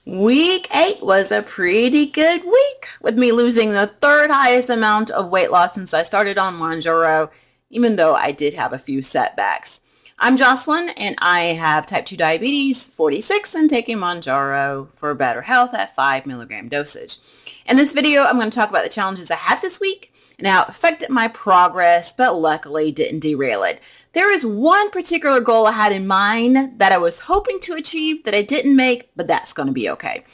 Week 8 was a pretty good week, with me losing the third highest amount of weight loss since I started on Mounjaro, even though I did have a few setbacks. I'm Jocelyn, and I have type 2 diabetes, 46, and taking Mounjaro for better health at 5 milligram dosage. In this video, I'm going to talk about the challenges I had this week and how it affected my progress, but luckily didn't derail it. There is one particular goal I had in mind that I was hoping to achieve that I didn't make, but that's going to be okay.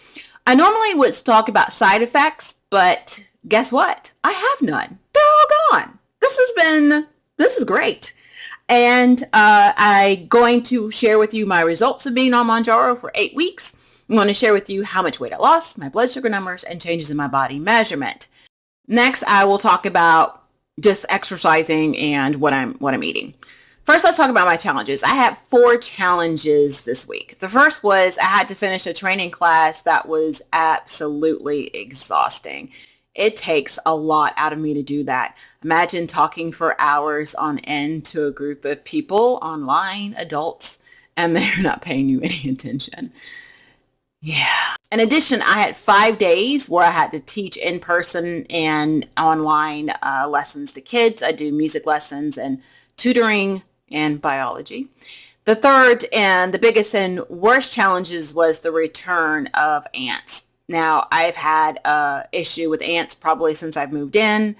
I normally would talk about side effects, but guess what? I have none. They're all gone. This is great. And I'm going to share with you my results of being on Mounjaro for 8 weeks. I'm going to share with you how much weight I lost, my blood sugar numbers, and changes in my body measurement. Next, I will talk about just exercising and what I'm eating. First, let's talk about my challenges. I had 4 challenges this week. The first was I had to finish a training class that was absolutely exhausting. It takes a lot out of me to do that. Imagine talking for hours on end to a group of people online, adults, and they're not paying you any attention. Yeah. In addition, I had 5 days where I had to teach in person and online lessons to kids. I do music lessons and tutoring and biology. The third and the biggest and worst challenges was the return of ants. Now, I've had an issue with ants probably since I've moved in.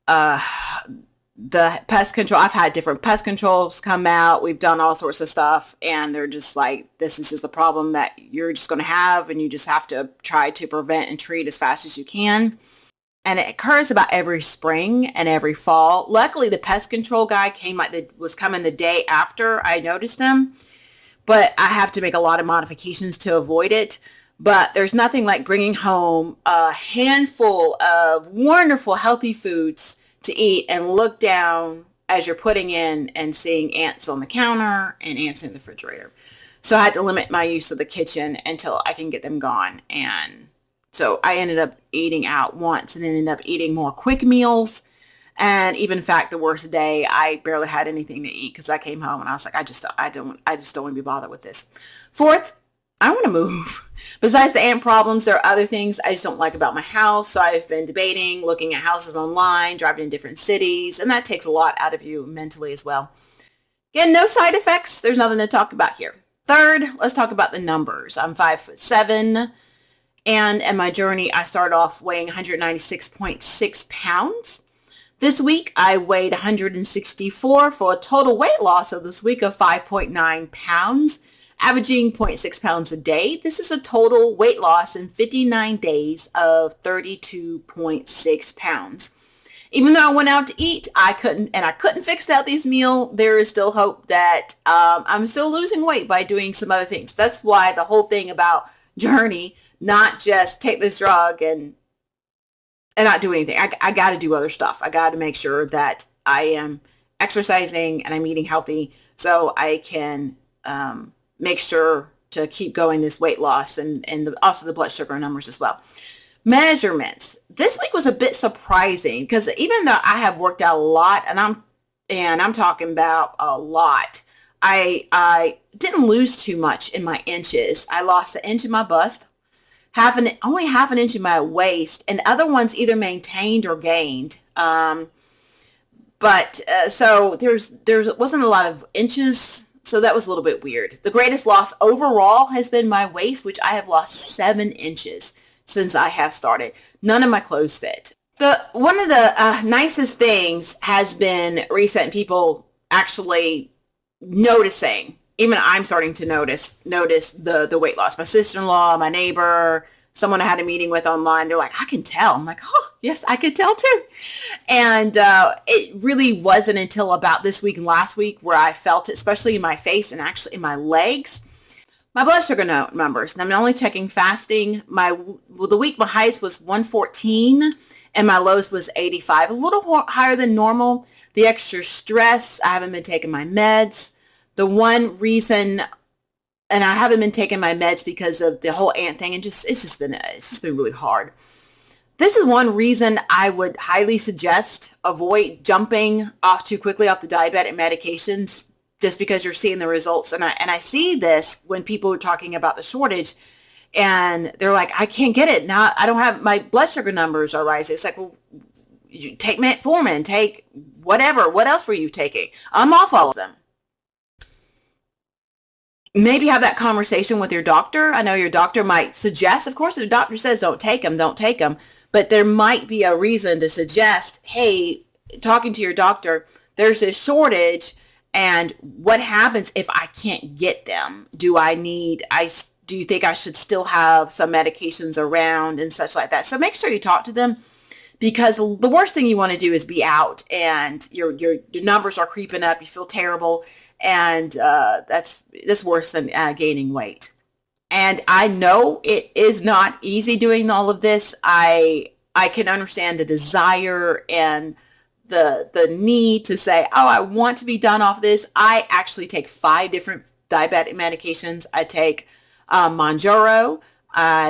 The pest control, I've had different pest controls come out. We've done all sorts of stuff, and they're just like, this is just a problem that you're just going to have, and you just have to try to prevent and treat as fast as you can. And it occurs about every spring and every fall. Luckily, the pest control guy was coming the day after I noticed them, but I have to make a lot of modifications to avoid it. But there's nothing like bringing home a handful of wonderful, healthy foods to eat and look down as you're putting in and seeing ants on the counter and ants in the refrigerator. So I had to limit my use of the kitchen until I can get them gone. And so I ended up eating out once and ended up eating more quick meals. And even in fact, the worst day, I barely had anything to eat because I came home and I was like, I just don't want to be bothered with this. Fourth, I want to move. Besides the ant problems, there are other things I just don't like about my house. So I've been debating, looking at houses online, driving in different cities, and that takes a lot out of you mentally as well. Again, no side effects. There's nothing to talk about here. Third, let's talk about the numbers. I'm 5'7", and in my journey, I started off weighing 196.6 pounds. This week, I weighed 164 for a total weight loss of this week of 5.9 pounds. Averaging 0.6 pounds a day. This is a total weight loss in 59 days of 32.6 pounds. Even though I went out to eat, I couldn't fix out this meal, there is still hope that I'm still losing weight by doing some other things. That's why the whole thing about journey, not just take this drug and not do anything. I got to do other stuff. I got to make sure that I am exercising and I'm eating healthy so I can make sure to keep going this weight loss and also the blood sugar numbers as well. Measurements. This week was a bit surprising because even though I have worked out a lot, and I'm talking about a lot, I didn't lose too much in my inches. I lost an inch in my bust, only half an inch in my waist, and other ones either maintained or gained. So there wasn't a lot of inches. So that was a little bit weird. The greatest loss overall has been my waist, which I have lost 7 inches since I have started. None of my clothes fit. One of the nicest things has been recent people actually noticing. Even I'm starting to notice the weight loss. My sister-in-law, my neighbor, someone I had a meeting with online, they're like, I can tell. I'm like, oh, yes, I could tell too. And it really wasn't until about this week and last week where I felt it, especially in my face and actually in my legs. My blood sugar numbers, and I'm only checking fasting. The week my highest was 114 and my lowest was 85, a little higher than normal. The extra stress, I haven't been taking my meds. The one reason, and I haven't been taking my meds because of the whole ant thing, and it's just been really hard. This is one reason I would highly suggest avoid jumping off too quickly off the diabetic medications, just because you're seeing the results. And I see this when people are talking about the shortage, And they're like, I can't get it. Now I don't have, my blood sugar numbers are rising. It's like, well, you take metformin, take whatever. What else were you taking? I'm off all of them. Maybe have that conversation with your doctor. I know your doctor might suggest, of course, if the doctor says don't take them, don't take them. But there might be a reason to suggest, hey, talking to your doctor, there's this shortage. And what happens if I can't get them? Do you think I should still have some medications around and such like that? So make sure you talk to them, because the worst thing you want to do is be out and your numbers are creeping up. You feel terrible. And that's worse than gaining weight. And I know it is not easy doing all of this. I can understand the desire and the need to say, oh, I want to be done off this. I actually take 5 different diabetic medications. I take Mounjaro.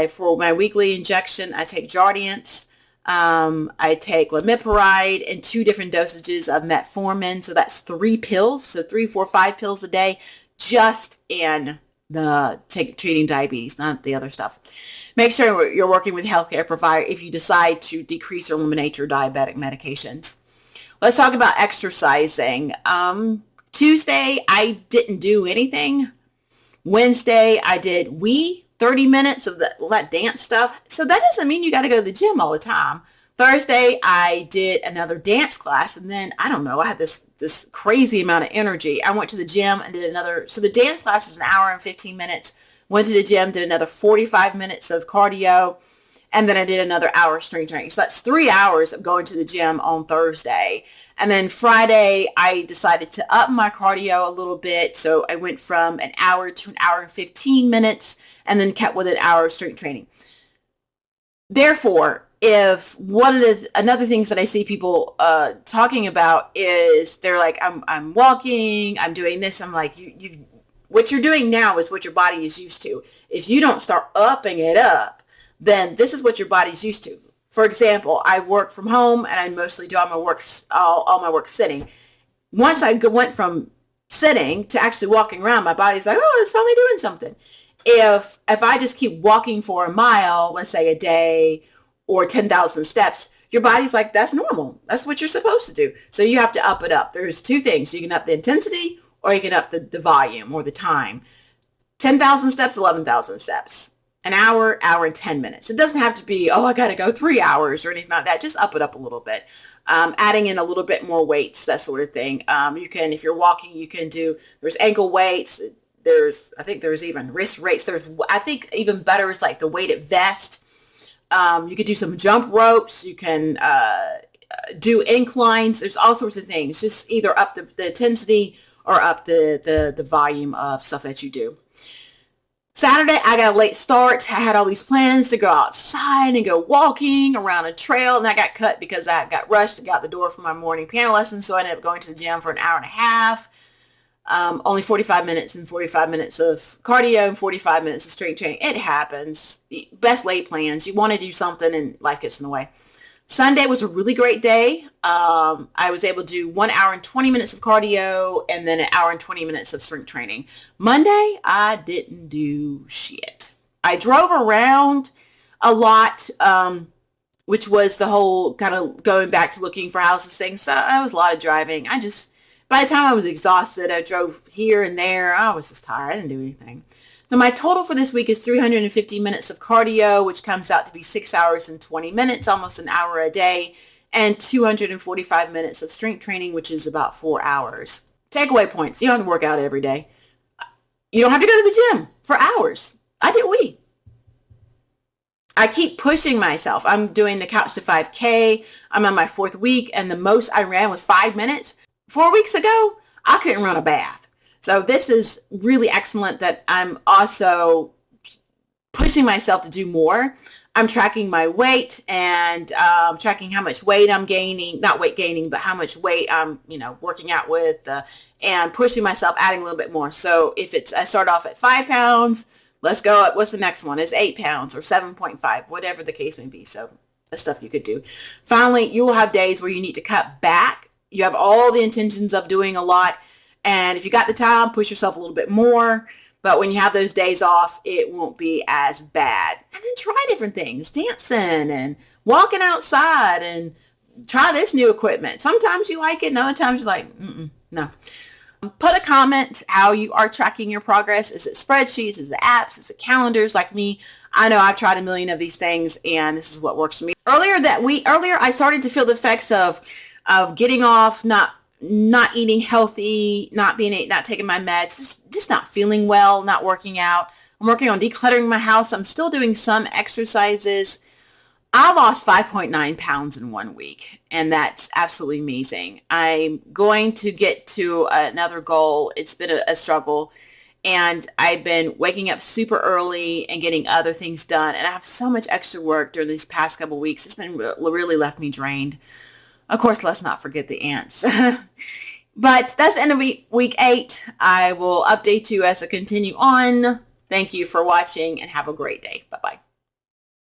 For my weekly injection, I take Jardiance. I take lamipiride and 2 different dosages of metformin. So that's 3 pills. So 3, 4, 5 pills a day, just in treating diabetes, not the other stuff. Make sure you're working with a healthcare provider if you decide to decrease or eliminate your diabetic medications. Let's talk about exercising. Tuesday, I didn't do anything. Wednesday, I did 30 minutes of that dance stuff. So that doesn't mean you got to go to the gym all the time. Thursday, I did another dance class. And then, I don't know, I had this crazy amount of energy. I went to the gym and did another. So the dance class is an hour and 15 minutes. Went to the gym, did another 45 minutes of cardio. And then I did another hour of strength training. So that's 3 hours of going to the gym on Thursday. And then Friday, I decided to up my cardio a little bit. So I went from an hour to an hour and 15 minutes and then kept with an hour of strength training. Therefore, if another things that I see people talking about is they're like, I'm walking, I'm doing this. I'm like, what you're doing now is what your body is used to. If you don't start upping it up, then this is what your body's used to. For example, I work from home and I mostly do all my work sitting. Once I went from sitting to actually walking around, my body's like, oh, it's finally doing something. If I just keep walking for a mile, let's say a day, or 10,000 steps, your body's like, that's normal. That's what you're supposed to do. So you have to up it up. There's 2 things. You can up the intensity or you can up the volume or the time. 10,000 steps, 11,000 steps. An hour and 10 minutes. It doesn't have to be, oh, I got to go 3 hours or anything like that. Just up it up a little bit. Adding in a little bit more weights, that sort of thing. You can, if you're walking, you can there's ankle weights. I think there's even wrist weights. I think even better is like the weighted vest. You could do some jump ropes. You can do inclines. There's all sorts of things. Just either up the intensity or up the volume of stuff that you do. Saturday, I got a late start. I had all these plans to go outside and go walking around a trail, and I got cut because I got rushed and got the door for my morning piano lesson, so I ended up going to the gym for an hour and a half. Only 45 minutes and 45 minutes of cardio and 45 minutes of strength training. It happens. Best laid plans. You want to do something and life gets in the way. Sunday was a really great day. I was able to do 1 hour and 20 minutes of cardio and then an hour and 20 minutes of strength training. Monday, I didn't do shit. I drove around a lot, which was the whole kind of going back to looking for houses thing. So it was a lot of driving. By the time I was exhausted, I drove here and there. I was just tired. I didn't do anything. So my total for this week is 350 minutes of cardio, which comes out to be 6 hours and 20 minutes, almost an hour a day, and 245 minutes of strength training, which is about 4 hours. Takeaway points. You don't have to work out every day. You don't have to go to the gym for hours. I did I keep pushing myself. I'm doing the Couch to 5K. I'm on my 4th week, and the most I ran was 5 minutes. 4 weeks ago, I couldn't run a bath. So this is really excellent that I'm also pushing myself to do more. I'm tracking my weight and tracking how much weight I'm gaining, not weight gaining, but how much weight I'm, working out with and pushing myself, adding a little bit more. So if I start off at 5 pounds, let's go. What's the next one? Is 8 pounds or 7.5, whatever the case may be. So that's stuff you could do. Finally, you will have days where you need to cut back. You have all the intentions of doing a lot. And if you got the time, push yourself a little bit more. But when you have those days off, it won't be as bad. And then try different things, dancing and walking outside, and try this new equipment. Sometimes you like it, and other times you're like, no. Put a comment how you are tracking your progress. Is it spreadsheets? Is it apps? Is it calendars like me? I know I've tried a million of these things, and this is what works for me. Earlier I started to feel the effects of getting off, not eating healthy, not taking my meds, just not feeling well, not working out. I'm working on decluttering my house. I'm still doing some exercises. I lost 5.9 pounds in 1 week, and that's absolutely amazing. I'm going to get to another goal. It's been a struggle, and I've been waking up super early and getting other things done, and I have so much extra work during these past couple of weeks. It's been really left me drained. Of course, let's not forget the ants. But that's the end of week 8. I will update you as I continue on. Thank you for watching, and have a great day. Bye-bye.